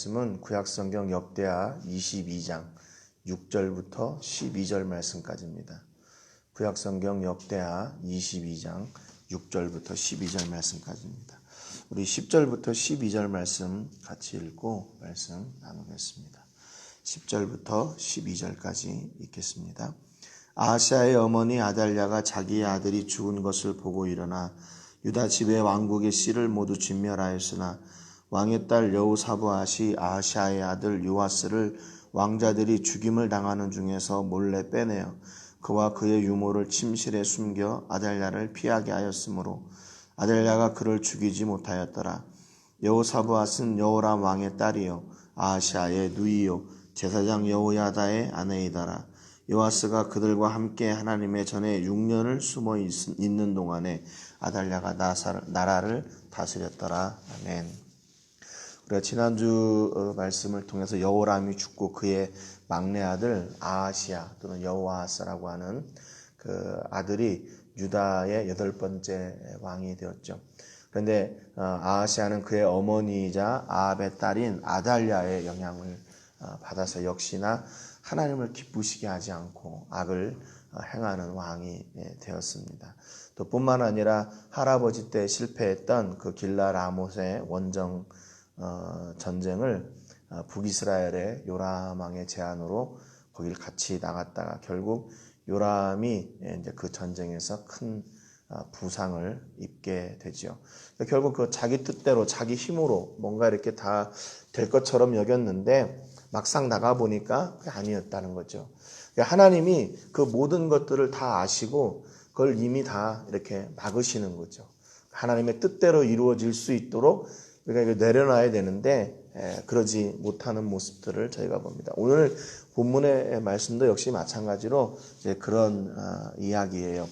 말씀은 구약성경 역대하 22장 6절부터 12절 말씀까지입니다. 구약성경 역대하 22장 6절부터 12절 말씀까지입니다. 우리 10절부터 12절 말씀 같이 읽고 말씀 나누겠습니다. 10절부터 12절까지 읽겠습니다. 아하시아의 어머니 아달랴가 자기의 아들이 죽은 것을 보고 일어나 유다 집의 왕국의 씨를 모두 진멸하였으나 왕의 딸 여호사브앗이 아하시아의 아들 요아스를 왕자들이 죽임을 당하는 중에서 몰래 빼내어 그와 그의 유모를 침실에 숨겨 아달랴를 피하게 하였으므로 아달랴가 그를 죽이지 못하였더라. 여호사브앗은 여호람 왕의 딸이요 아하시아의 누이요 제사장 여호야다의 아내이더라. 요아스가 그들과 함께 하나님의 전에 6년을 숨어 있는 동안에 아달랴가 나라를 다스렸더라. 아멘. 우리가 지난주 말씀을 통해서 여호람이 죽고 그의 막내 아들 아하시아 또는 여호아스라고 하는 그 아들이 유다의 8번째 왕이 되었죠. 그런데 아하시아는 그의 어머니이자 아합의 딸인 아달랴의 영향을 받아서 역시나 하나님을 기쁘시게 하지 않고 악을 행하는 왕이 되었습니다. 또 뿐만 아니라 할아버지 때 실패했던 그 길라 라못의 원정 전쟁을 북이스라엘의 요람 왕의 제안으로 거기를 같이 나갔다가 결국 요람이 이제 그 전쟁에서 큰 부상을 입게 되죠. 결국 그 자기 뜻대로 자기 힘으로 뭔가 이렇게 다 될 것처럼 여겼는데 막상 나가보니까 그게 아니었다는 거죠. 하나님이 그 모든 것들을 다 아시고 그걸 이미 다 이렇게 막으시는 거죠. 하나님의 뜻대로 이루어질 수 있도록 우리가 이거 내려놔야 되는데 그러지 못하는 모습들을 저희가 봅니다. 오늘 본문의 말씀도 역시 마찬가지로 이제 그런 이야기예요.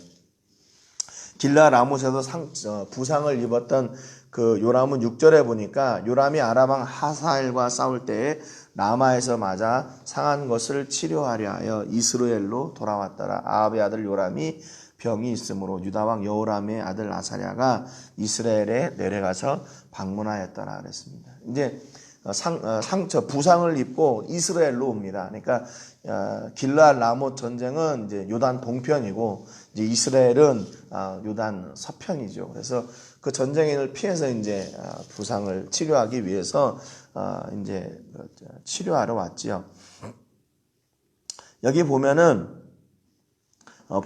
길라 라못에서 부상을 입었던 그 요람은 6절에 보니까 요람이 아람왕 하사엘과 싸울 때에 라마에서 맞아 상한 것을 치료하려 하여 이스라엘로 돌아왔더라. 아합의 아들 요람이 병이 있으므로 유다왕 여호람의 아들 아사랴가 이스라엘에 내려가서 방문하였더라 그랬습니다. 이제 부상을 입고 이스라엘로 옵니다. 그러니까 길라 라못 전쟁은 이제 요단 동편이고 이제 이스라엘은 요단 서편이죠. 그래서 그 전쟁을 피해서 이제 부상을 치료하기 위해서 이제 치료하러 왔지요. 여기 보면은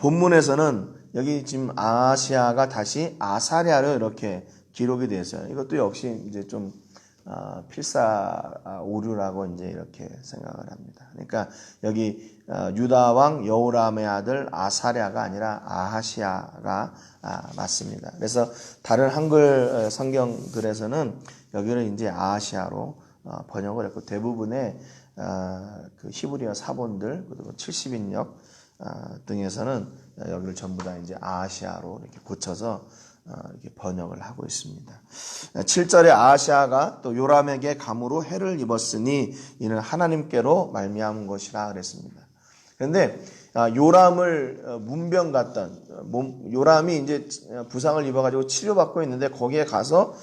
본문에서는 여기 지금 아하시아가 다시 아사랴로 이렇게 기록이 되어 있어요. 이것도 역시 이제 좀 필사 오류라고 이제 이렇게 생각을 합니다. 그러니까 여기 유다 왕 여호람의 아들 아사랴가 아니라 아하시아가 맞습니다. 그래서 다른 한글 성경들에서는 여기를 이제 아하시아로 번역을 했고 대부분의 그 히브리어 사본들 그리고 70인역 등에서는 여기를 전부 다 이제 아하시아로 이렇게 고쳐서 이렇게 번역을 하고 있습니다. 7절에 아하시아가 또 요람에게 감으로 해를 입었으니 이는 하나님께로 말미암은 것이라 그랬습니다. 그런데 요람을 문병 갔던 요람이 이제 부상을 입어가지고 치료받고 있는데 거기에 가서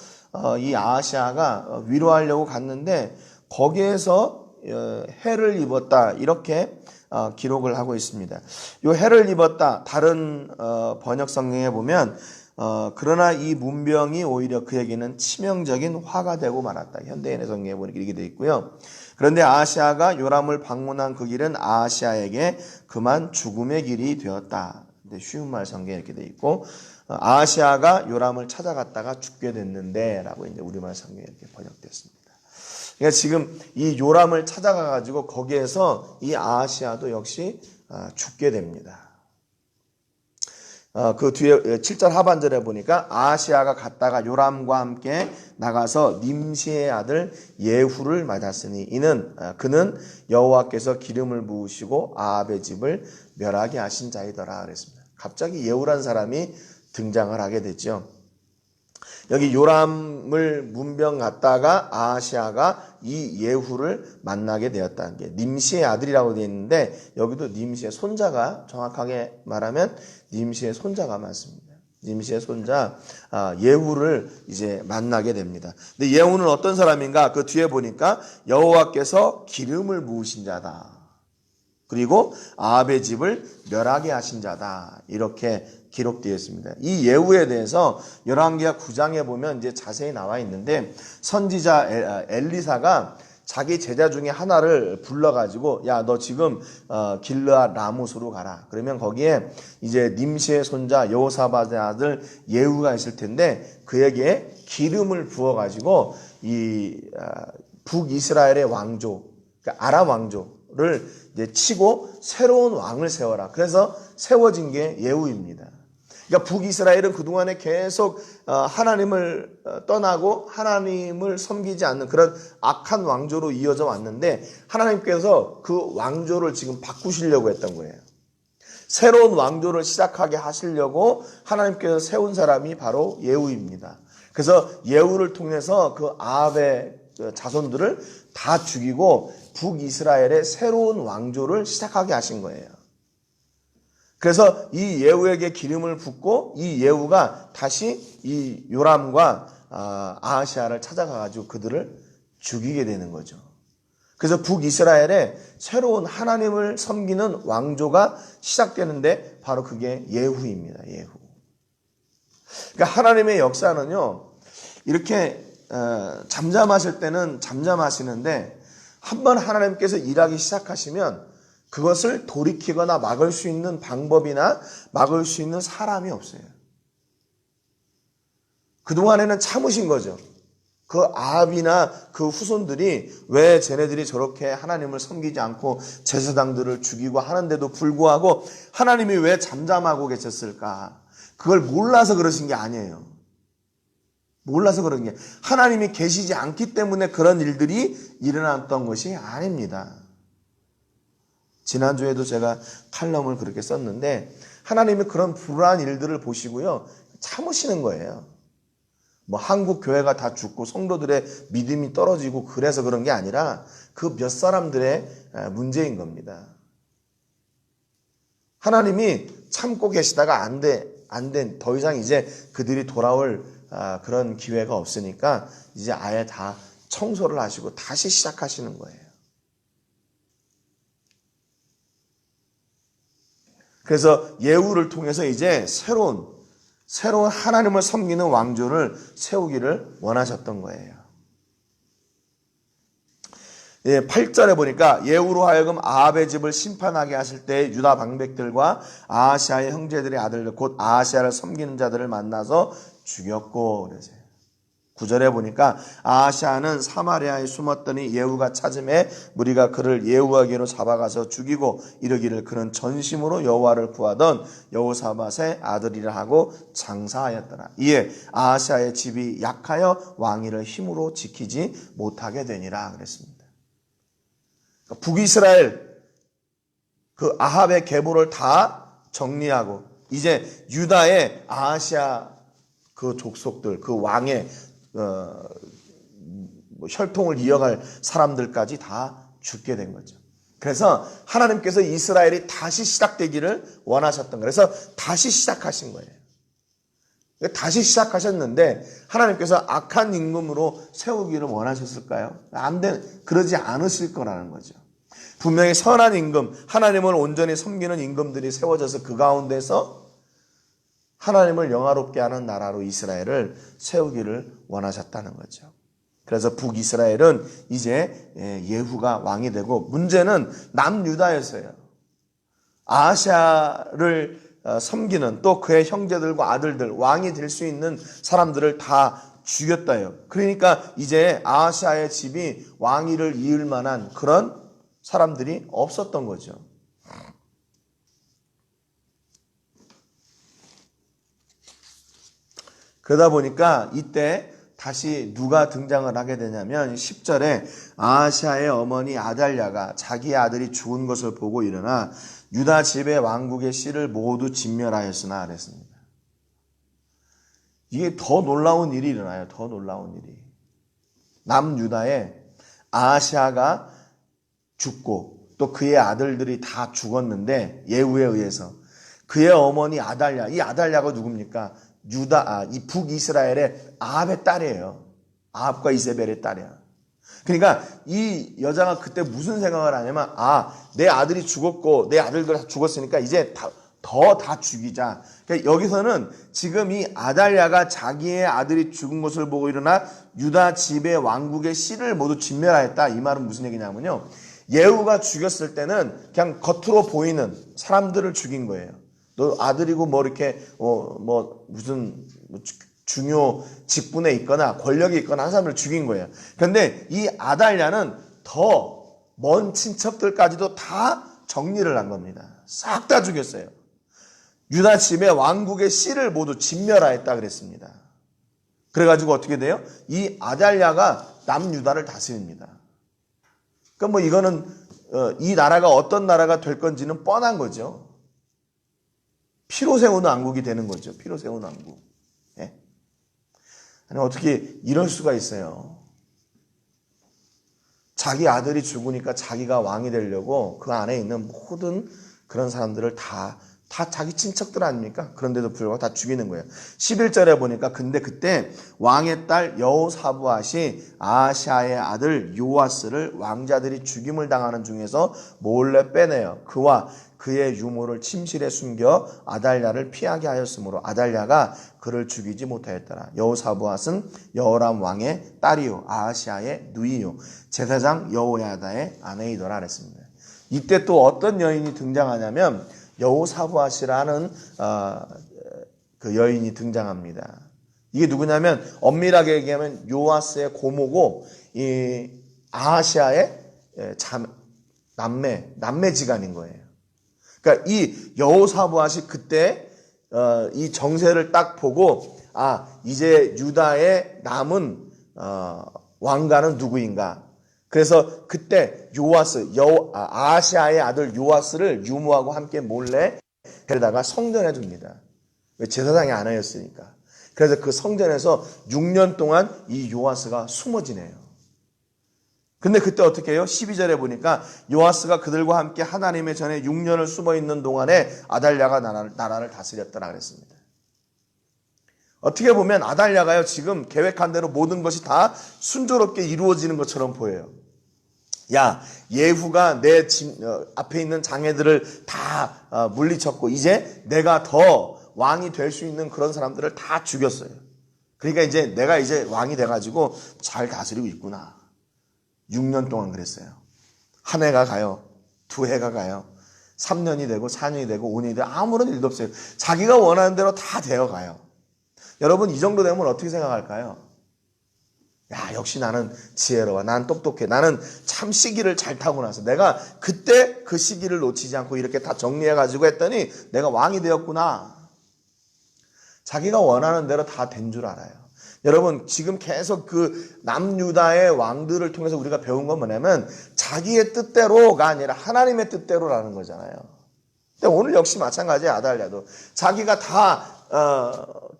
이 아하시아가 위로하려고 갔는데 거기에서 해를 입었다 이렇게 기록을 하고 있습니다. 요 해를 입었다 다른 번역 성경에 보면 그러나 이 문병이 오히려 그에게는 치명적인 화가 되고 말았다. 현대인의 성경에 보니까 이렇게 되어 있고요. 그런데 아하시아가 요람을 방문한 그 길은 아하시아에게 그만 죽음의 길이 되었다. 쉬운 말 성경에 이렇게 되어 있고 아하시아가 요람을 찾아갔다가 죽게 됐는데 라고 이제 우리말 성경에 이렇게 번역됐습니다. 그러니까 지금 이 요람을 찾아가 가지고 거기에서 이 아하시아도 역시 죽게 됩니다. 그 뒤에 7절 하반절에 보니까 아하시아가 갔다가 요람과 함께 나가서 님시의 아들 예후를 맞았으니 그는 여호와께서 기름을 부으시고 아합의 집을 멸하게 하신 자이더라 그랬습니다. 갑자기 예후란 사람이 등장을 하게 되죠. 여기 요람을 문병 갔다가 아하시아가 이 예후를 만나게 되었다는 게 님시의 아들이라고 되어 있는데 여기도 님시의 손자가 정확하게 말하면 님시의 손자가 맞습니다. 님시의 손자 예후를 이제 만나게 됩니다. 근데 예후는 어떤 사람인가? 그 뒤에 보니까 여호와께서 기름을 부으신 자다. 그리고 아합의 집을 멸하게 하신 자다. 이렇게 기록되어 있습니다. 이 예후에 대해서 열왕기하 9장에 보면 이제 자세히 나와 있는데 선지자 엘리사가 자기 제자 중에 하나를 불러가지고 야, 너 지금 길르앗 라못으로 가라. 그러면 거기에 이제 님시의 손자 여호사밧의 아들 예후가 있을 텐데 그에게 기름을 부어가지고 이 북이스라엘의 왕조, 그러니까 아람 왕조를 이제 치고 새로운 왕을 세워라. 그래서 세워진 게 예후입니다. 그러니까 북이스라엘은 그동안에 계속 하나님을 떠나고 하나님을 섬기지 않는 그런 악한 왕조로 이어져 왔는데 하나님께서 그 왕조를 지금 바꾸시려고 했던 거예요. 새로운 왕조를 시작하게 하시려고 하나님께서 세운 사람이 바로 예후입니다. 그래서 예후를 통해서 그 아합의 자손들을 다 죽이고 북이스라엘의 새로운 왕조를 시작하게 하신 거예요. 그래서 이 예후에게 기름을 붓고 이 예후가 다시 이 요람과 아하시아를 찾아가가지고 그들을 죽이게 되는 거죠. 그래서 북이스라엘에 새로운 하나님을 섬기는 왕조가 시작되는데 바로 그게 예후입니다. 예후. 그러니까 하나님의 역사는요, 이렇게 잠잠하실 때는 잠잠하시는데 한번 하나님께서 일하기 시작하시면 그것을 돌이키거나 막을 수 있는 방법이나 막을 수 있는 사람이 없어요. 그동안에는 참으신 거죠. 그 아합이나 그 후손들이 왜 쟤네들이 저렇게 하나님을 섬기지 않고 제사장들을 죽이고 하는데도 불구하고 하나님이 왜 잠잠하고 계셨을까? 그걸 몰라서 그러신 게 아니에요. 몰라서 그런 게 하나님이 계시지 않기 때문에 그런 일들이 일어났던 것이 아닙니다. 지난주에도 제가 칼럼을 그렇게 썼는데 하나님이 그런 불안한 일들을 보시고요 참으시는 거예요. 뭐 한국 교회가 다 죽고 성도들의 믿음이 떨어지고 그래서 그런 게 아니라 그 몇 사람들의 문제인 겁니다. 하나님이 참고 계시다가 안 된 더 이상 이제 그들이 돌아올 그런 기회가 없으니까 이제 아예 다 청소를 하시고 다시 시작하시는 거예요. 그래서 예후를 통해서 이제 새로운 하나님을 섬기는 왕조를 세우기를 원하셨던 거예요. 8절에 보니까 예후로 하여금 아합의 집을 심판하게 하실 때 유다 방백들과 아하시아의 형제들의 아들들 곧 아하시아를 섬기는 자들을 만나서 죽였고 그러세요. 9절에 보니까 아하시아는 사마리아에 숨었더니 예후가 찾음에 무리가 그를 예후에게로 잡아가서 죽이고 이르기를 그는 전심으로 여호와를 구하던 여호사밧의 아들이라 하고 장사하였더라. 이에 아하시아의 집이 약하여 왕위를 힘으로 지키지 못하게 되니라 그랬습니다. 북이스라엘 그 아합의 계보를 다 정리하고 이제 유다의 아하시아 그 족속들 그 왕의 혈통을 이어갈 사람들까지 다 죽게 된 거죠. 그래서 하나님께서 이스라엘이 다시 시작되기를 원하셨던 거예요. 그래서 다시 시작하신 거예요. 다시 시작하셨는데 하나님께서 악한 임금으로 세우기를 원하셨을까요? 그러지 않으실 거라는 거죠. 분명히 선한 임금, 하나님을 온전히 섬기는 임금들이 세워져서 그 가운데서 하나님을 영화롭게 하는 나라로 이스라엘을 세우기를 원하셨다는 거죠. 그래서 북이스라엘은 이제 예후가 왕이 되고 문제는 남유다였어요. 아하시아를 섬기는 또 그의 형제들과 아들들 왕이 될 수 있는 사람들을 다 죽였다요. 그러니까 이제 아하시아의 집이 왕위를 이을 만한 그런 사람들이 없었던 거죠. 그러다 보니까 이때 다시 누가 등장을 하게 되냐면 10절에 아하시아의 어머니 아달랴가 자기 아들이 죽은 것을 보고 일어나 유다 집의 왕국의 씨를 모두 진멸하였으나 그랬습니다. 이게 더 놀라운 일이 일어나요. 더 놀라운 일이. 남유다에 아하시아가 죽고 또 그의 아들들이 다 죽었는데 예후에 의해서 그의 어머니 아달랴, 이 아달랴가 누굽니까? 이 북이스라엘의 아합의 딸이에요. 아합과 이세벨의 딸이야. 그러니까 이 여자가 그때 무슨 생각을 하냐면, 내 아들이 죽었고 내 아들들 다 죽었으니까 이제 다 죽이자. 그러니까 여기서는 지금 이 아달랴가 자기의 아들이 죽은 것을 보고 일어나 유다 집의 왕국의 씨를 모두 진멸하였다. 이 말은 무슨 얘기냐면요, 예후가 죽였을 때는 그냥 겉으로 보이는 사람들을 죽인 거예요. 너 아들이고 뭐 이렇게 무슨 중요 직분에 있거나 권력이 있거나 한 사람을 죽인 거예요. 그런데 이 아달랴는 더 먼 친척들까지도 다 정리를 한 겁니다. 싹 다 죽였어요. 유다 집의 왕국의 씨를 모두 진멸하였다 그랬습니다. 그래가지고 어떻게 돼요? 이 아달랴가 남유다를 다스립니다. 그러니까 뭐 이거는 이 나라가 어떤 나라가 될 건지는 뻔한 거죠. 피로 세운 왕국이 되는 거죠. 피로 세운 왕국. 예? 아니 어떻게 이럴 수가 있어요? 자기 아들이 죽으니까 자기가 왕이 되려고 그 안에 있는 모든 그런 사람들을 다 자기 친척들 아닙니까? 그런데도 불구하고 다 죽이는 거예요. 11절에 보니까 근데 그때 왕의 딸 여호사부앗이 아하시아의 아들 요아스를 왕자들이 죽임을 당하는 중에서 몰래 빼내어 그와 그의 유모를 침실에 숨겨 아달랴를 피하게 하였으므로 아달랴가 그를 죽이지 못하였더라. 여호사부앗은 여호람 왕의 딸이요 아하시아의 누이요 제사장 여호야다의 아내이더라 그랬습니다. 이때 또 어떤 여인이 등장하냐면 여호사부앗이라는 그 여인이 등장합니다. 이게 누구냐면 엄밀하게 얘기하면 요아스의 고모고 이 아하시아의 남매지간인 거예요. 그러니까 이 여호사부앗이 그때 이 정세를 딱 보고 이제 유다의 남은 왕가는 누구인가? 그래서 그때 아하시아의 아들 요아스를 유모하고 함께 몰래 데려다가 성전에 둡니다. 왜? 제사장이 아내였으니까. 그래서 그 성전에서 6년 동안 이 요아스가 숨어 지내요. 근데 그때 어떻게 해요? 12절에 보니까 요아스가 그들과 함께 하나님의 전에 6년을 숨어 있는 동안에 아달랴가 나라를 다스렸더라 그랬습니다. 어떻게 보면 아달랴가요, 지금 계획한 대로 모든 것이 다 순조롭게 이루어지는 것처럼 보여요. 예후가 내 앞에 있는 장애들을 다 물리쳤고 이제 내가 더 왕이 될 수 있는 그런 사람들을 다 죽였어요. 그러니까 이제 내가 이제 왕이 돼가지고 잘 다스리고 있구나. 6년 동안 그랬어요. 한 해가 가요. 2해가 가요. 3년이 되고 4년이 되고 5년이 되고 아무런 일도 없어요. 자기가 원하는 대로 다 되어가요. 여러분 이 정도 되면 어떻게 생각할까요? 역시 나는 지혜로워. 나는 똑똑해. 나는 참 시기를 잘 타고나서 내가 그때 그 시기를 놓치지 않고 이렇게 다 정리해가지고 했더니 내가 왕이 되었구나. 자기가 원하는 대로 다 된 줄 알아요. 여러분 지금 계속 그 남유다의 왕들을 통해서 우리가 배운 건 뭐냐면 자기의 뜻대로가 아니라 하나님의 뜻대로라는 거잖아요. 근데 오늘 역시 마찬가지예요. 아달랴도 자기가 다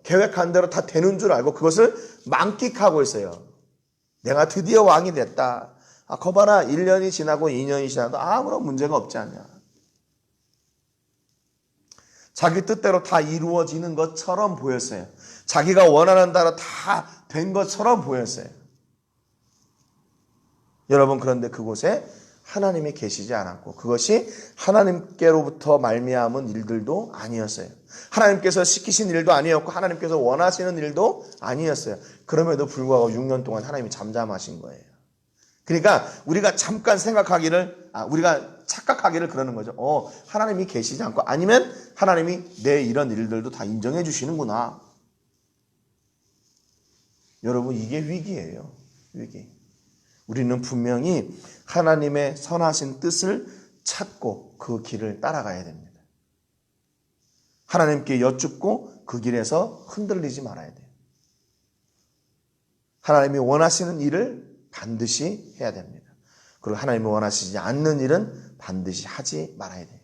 계획한 대로 다 되는 줄 알고 그것을 만끽하고 있어요. 내가 드디어 왕이 됐다. 거봐라 1년이 지나고 2년이 지나도 아무런 문제가 없지 않냐. 자기 뜻대로 다 이루어지는 것처럼 보였어요. 자기가 원하는 대로 다 된 것처럼 보였어요. 여러분 그런데 그곳에 하나님이 계시지 않았고 그것이 하나님께로부터 말미암은 일들도 아니었어요. 하나님께서 시키신 일도 아니었고 하나님께서 원하시는 일도 아니었어요. 그럼에도 불구하고 6년 동안 하나님이 잠잠하신 거예요. 그러니까 우리가 잠깐 우리가 착각하기를 그러는 거죠. 하나님이 계시지 않고 아니면 하나님이 내 이런 일들도 다 인정해 주시는구나. 여러분 이게 위기예요. 위기. 우리는 분명히 하나님의 선하신 뜻을 찾고 그 길을 따라가야 됩니다. 하나님께 여쭙고 그 길에서 흔들리지 말아야 돼요. 하나님이 원하시는 일을 반드시 해야 됩니다. 그리고 하나님이 원하시지 않는 일은 반드시 하지 말아야 돼요.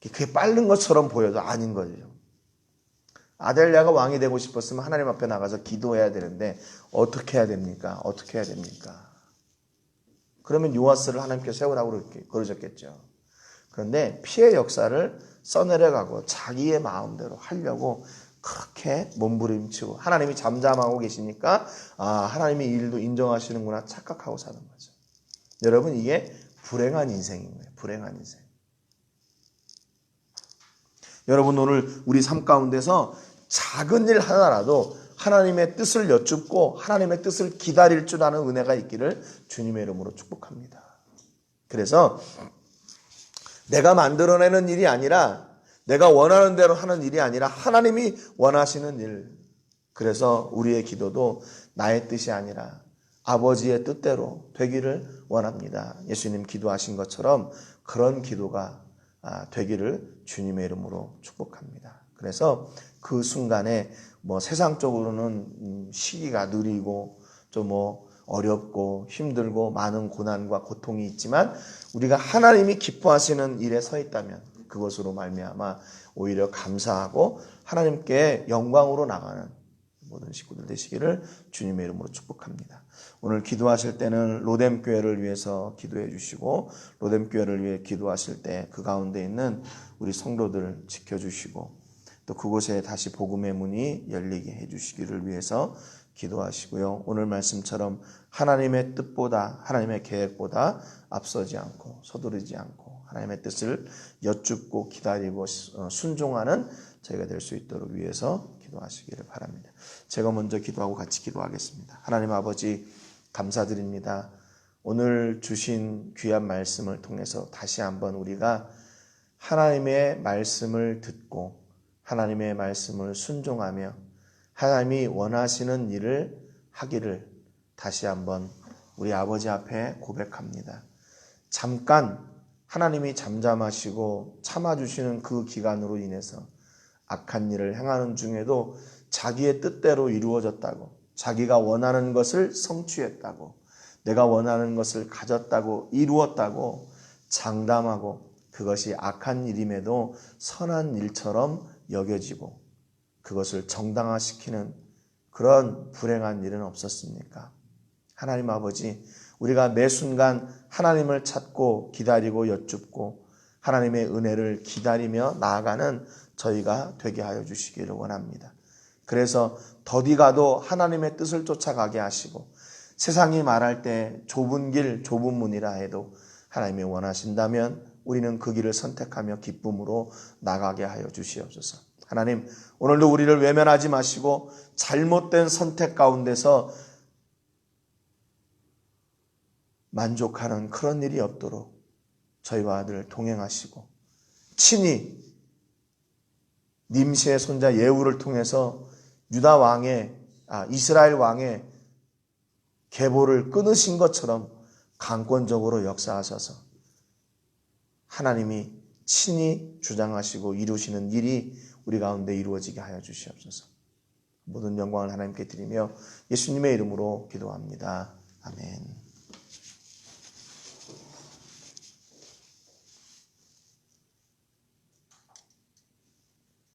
그게 빠른 것처럼 보여도 아닌 거죠. 아달랴가 왕이 되고 싶었으면 하나님 앞에 나가서 기도해야 되는데 어떻게 해야 됩니까? 어떻게 해야 됩니까? 그러면 요아스를 하나님께서 세우라고 그러셨겠죠. 그런데 피해 역사를 써내려가고 자기의 마음대로 하려고 그렇게 몸부림치고 하나님이 잠잠하고 계시니까 하나님이 이 일도 인정하시는구나 착각하고 사는 거죠. 여러분, 이게 불행한 인생인 거예요. 불행한 인생. 여러분, 오늘 우리 삶 가운데서 작은 일 하나라도 하나님의 뜻을 여쭙고 하나님의 뜻을 기다릴 줄 아는 은혜가 있기를 주님의 이름으로 축복합니다. 그래서 내가 만들어내는 일이 아니라, 내가 원하는 대로 하는 일이 아니라 하나님이 원하시는 일. 그래서 우리의 기도도 나의 뜻이 아니라 아버지의 뜻대로 되기를 원합니다. 예수님 기도하신 것처럼 그런 기도가 되기를 주님의 이름으로 축복합니다. 그래서 그 순간에 세상적으로는 시기가 느리고 좀 어렵고 힘들고 많은 고난과 고통이 있지만 우리가 하나님이 기뻐하시는 일에 서 있다면 그것으로 말미암아 오히려 감사하고 하나님께 영광으로 나가는 모든 식구들 되시기를 주님의 이름으로 축복합니다. 오늘 기도하실 때는 로뎀 교회를 위해서 기도해 주시고 로뎀 교회를 위해 기도하실 때 그 가운데 있는 우리 성도들 지켜주시고 또 그곳에 다시 복음의 문이 열리게 해주시기를 위해서 기도하시고요. 오늘 말씀처럼 하나님의 뜻보다 하나님의 계획보다 앞서지 않고 서두르지 않고 하나님의 뜻을 여쭙고 기다리고 순종하는 저희가 될 수 있도록 위해서 기도하시기를 바랍니다. 제가 먼저 기도하고 같이 기도하겠습니다. 하나님 아버지 감사드립니다. 오늘 주신 귀한 말씀을 통해서 다시 한번 우리가 하나님의 말씀을 듣고 하나님의 말씀을 순종하며 하나님이 원하시는 일을 하기를 다시 한번 우리 아버지 앞에 고백합니다. 잠깐 하나님이 잠잠하시고 참아주시는 그 기간으로 인해서 악한 일을 행하는 중에도 자기의 뜻대로 이루어졌다고, 자기가 원하는 것을 성취했다고, 내가 원하는 것을 가졌다고, 이루었다고 장담하고 그것이 악한 일임에도 선한 일처럼 여겨지고 그것을 정당화시키는 그런 불행한 일은 없었습니까? 하나님 아버지, 우리가 매 순간 하나님을 찾고 기다리고 여쭙고 하나님의 은혜를 기다리며 나아가는 저희가 되게 하여 주시기를 원합니다. 그래서 더디 가도 하나님의 뜻을 쫓아가게 하시고 세상이 말할 때 좁은 길, 좁은 문이라 해도 하나님이 원하신다면 우리는 그 길을 선택하며 기쁨으로 나가게 하여 주시옵소서. 하나님, 오늘도 우리를 외면하지 마시고 잘못된 선택 가운데서 만족하는 그런 일이 없도록 저희와 늘 동행하시고 친히 님시의 손자 예후를 통해서 유다 왕의 이스라엘 왕의 계보를 끊으신 것처럼 강권적으로 역사하셔서 하나님이 친히 주장하시고 이루시는 일이 우리 가운데 이루어지게 하여 주시옵소서. 모든 영광을 하나님께 드리며 예수님의 이름으로 기도합니다. 아멘.